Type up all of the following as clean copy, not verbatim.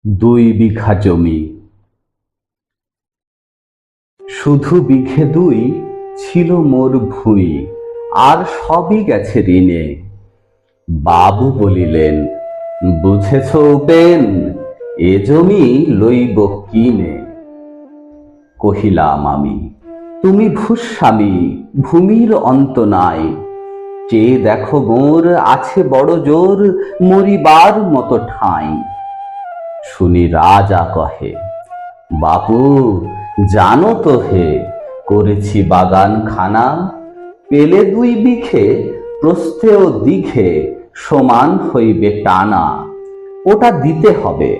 2 বিঘা জমি। শুধু বিঘে 2 ছিল মোর ভুঁই, আর সবই গেছে ঋণে। বাবু বলিলেন, বুঝেছ উপেন, এ জমি লইব কিনে। কহিলাম আমি, তুমি ভূস্বামী, ভূমির অন্ত নাই। চেয়ে দেখো মোর আছে বড় জোর, মরিবার মতো ঠাঁই। শুনি রাজা কহে, বাপু জানো তো হে, করেছি বাগান খানা। পেলে 2 বিঘে, প্রস্থে ও দিঘে সমান হইবে টানা, ওটা দিতে হবে।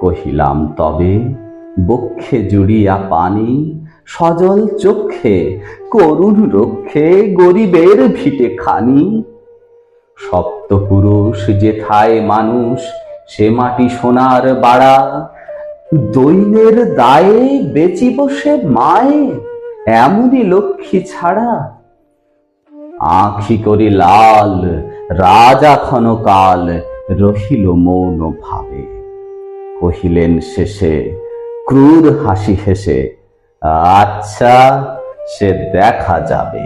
কহিলাম তবে, বক্ষে জুড়িয়া পানি, সজল চক্ষে করুণ রক্ষে গরিবের ভিটে খানি। সপ্তপুরুষ যেথায় মানুষ, সে মাটি সোনার বাড়া। দৈন্যের দায়ে বেচিব সে মায়ে, এমনই লক্ষ্মী ছাড়া। আঁখি করি লাল, রাজা ক্ষণকাল রহিল মৌন ভাবে। কহিলেন শেষে ক্রূর হাসি হেসে, আচ্ছা সে দেখা যাবে।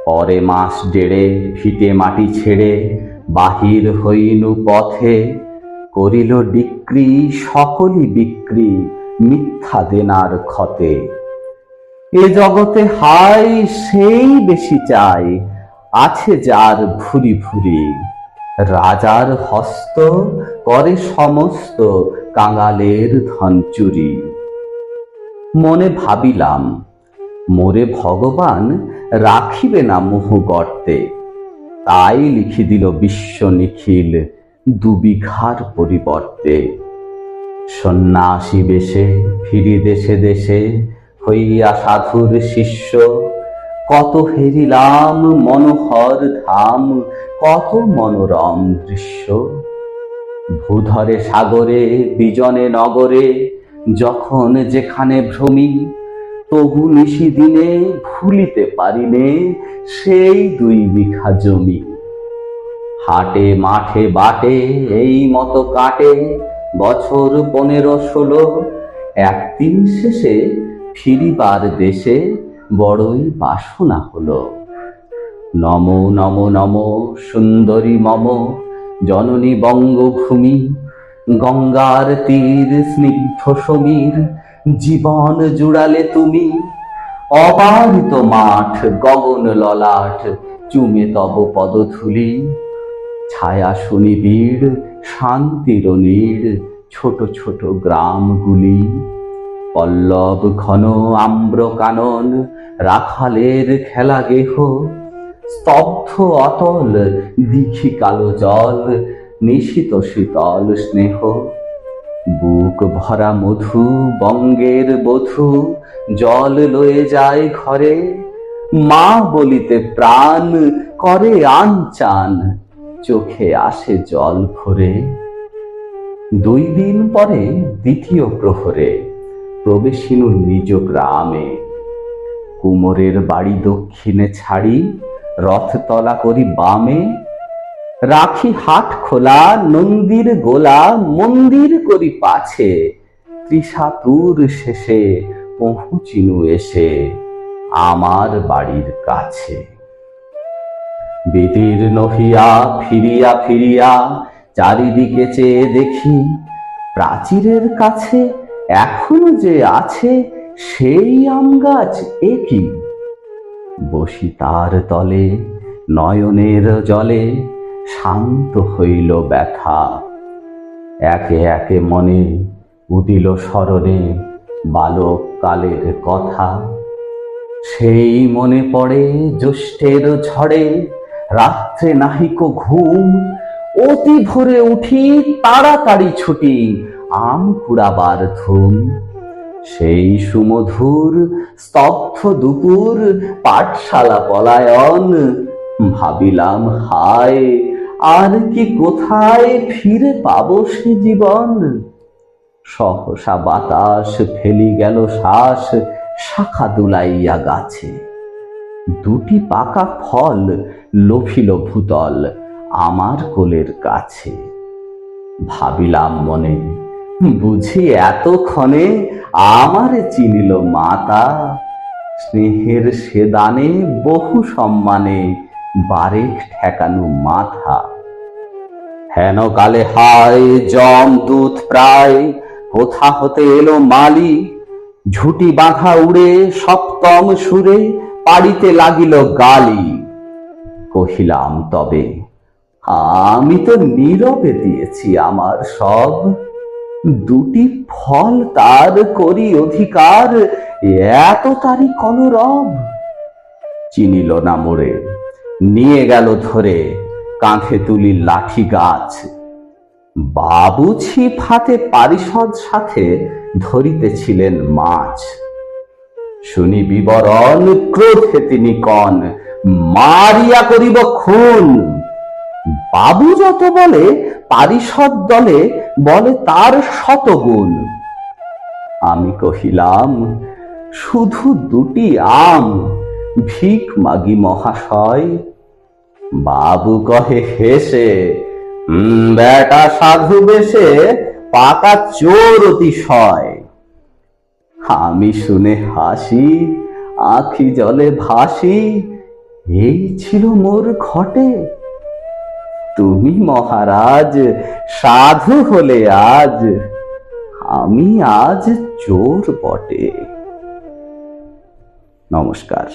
পরে মাস 1.5 ভিটে মাটি ছেড়ে বাহির হইনু পথে। করিল ডিক্রি সকলই বিক্রি, মিথ্যা দেনার ক্ষতে। এ জগতে হাই সেই বেশি চাই, আছে যার ভুরি ভুরি। রাজার হস্ত করে সমস্ত, কাঙালের ধন চুরি। মনে ভাবিলাম, মোরে ভগবান রাখিবে না মোহ গর্তে। তাই লিখি দিল বিশ্ব নিখিল 2 বিঘার পরিবর্তে। সন্ন্যাসী বেশে ফিরি দেশে দেশে, হইয়া সাধুর শিষ্য। কত হেরিলাম মনোহর ধাম, কত মনোরম দৃশ্য। ভূধরে সাগরে বিজনে নগরে, যখন যেখানে ভ্রমি। তবু নিশি দিনে ভুলিতে পারিনে, সেই 2 বিঘা জমি। হাটে মাঠে বাটে এই মতো কাটে বছর 15-16। একদিন শেষে ফিরিবার দেশে বড়ই বাসনা হলো। নমো নমো নমো সুন্দরী মম, জননী বঙ্গভূমি। গঙ্গার তীর স্নিগ্ধ সমীর, জীবন জুড়ালে তুমি। অবারিত মাঠ গগন ললাট, চুমে তব পদধূলি। ছায়া সুনিবিড় শান্তির নীড়, ছোট ছোট গ্রামগুলি। পল্লব ঘন আম্র কানন, রাখালের খেলা গেহ। স্তব্ধ অতল দিঘি কালো জল, নিশীত শীতল স্নেহ। বুক ভরা মধু বঙ্গের বধূ, জল লয়ে যায় ঘরে। মা বলিতে প্রাণ করে আনচান, চোখে আসে জল ভরে। 2 দিন পরে দ্বিতীয় প্রহরে প্রবেশিনু নিজ গ্রামে। কুমোরের বাড়ি দক্ষিণে ছাড়ি, রথতলা করি বামে। রাখি হাট খোলা, নন্দীর গোলা, মন্দির করি পাছে। ত্রিশাতুর শেষে পৌঁছিনু এসে আমার বাড়ির কাছে। বিদীর্ণ হইয়া ফিরিয়া ফিরিয়া চারিদিকে চেয়ে দেখি, প্রাচীরের কাছে এখনো যে আছে সেই আম গাছ। একই বসি তার তলে, নয়নের জলে শান্ত হইল ব্যথা। একে একে মনে উদিল স্মরণে বালক কালের কথা। সেই মনে পড়ে জ্যৈষ্ঠের ঝড়ে, রাত্রে নাহিক ঘুম। অতি ভোরে উঠি তাড়াতাড়ি ছুটি, আম কুড়াবার ধুম। সেই সুমধুর স্তব্ধ দুপুর, পাঠশালা পলায়ন। ভাবিলাম হায়, আর কি কোথায় ফিরে পাবো সে জীবন। সহসা বাতাস ফেলি গেল শ্বাস, শাখা দুলাইয়া গাছে। 2টি পাকা ফল লোভিল ভূতল আমার কোলের কাছে। ভাবিলাম মনে, বুঝি এতক্ষণে আমারে চিনিল মাতা। স্নেহের সে দানে বহু সম্মানে বারেক ঠেকানো মাথা। হেন কালে হায় যমদূত প্রায়, কোথা হতে এলো মালি। ঝুটি বাঁধা উড়ে সপ্তম সুরে পাড়িতে লাগিল গালি। কহিলাম তবে, আমি তো নীরবে দিয়েছি আমার সব। দুটি ফল তার করি অধিকার, এত তারি কলরব। চিনিল না মোরে, নিয়ে গেল ধরে কাঁধে তুলি লাঠি গাছ। বাবু ছিপ হাতে পারিষদ সাথে ধরিতেছিলেন মাছ। শুনি বিবরণ ক্রোধে তিনি কন, মারিয়া করিব খুন। বাবু যত বলে পারিষদ দলে বলে তার শতগুণ। আমি কহিলাম, শুধু দুটি আম, ভিক মাগি মহাশয়। বাবু কহে হেসে, বেটা সাধু বেশে পাকা চোর অতিশয়। আমি শুনে হাসি, আখি জলে ভাসি। এই ছিল মোর ঘটে। তুমি মহারাজ সাধু হলে আজ, আমি আজ চোর বটে। নমস্কার।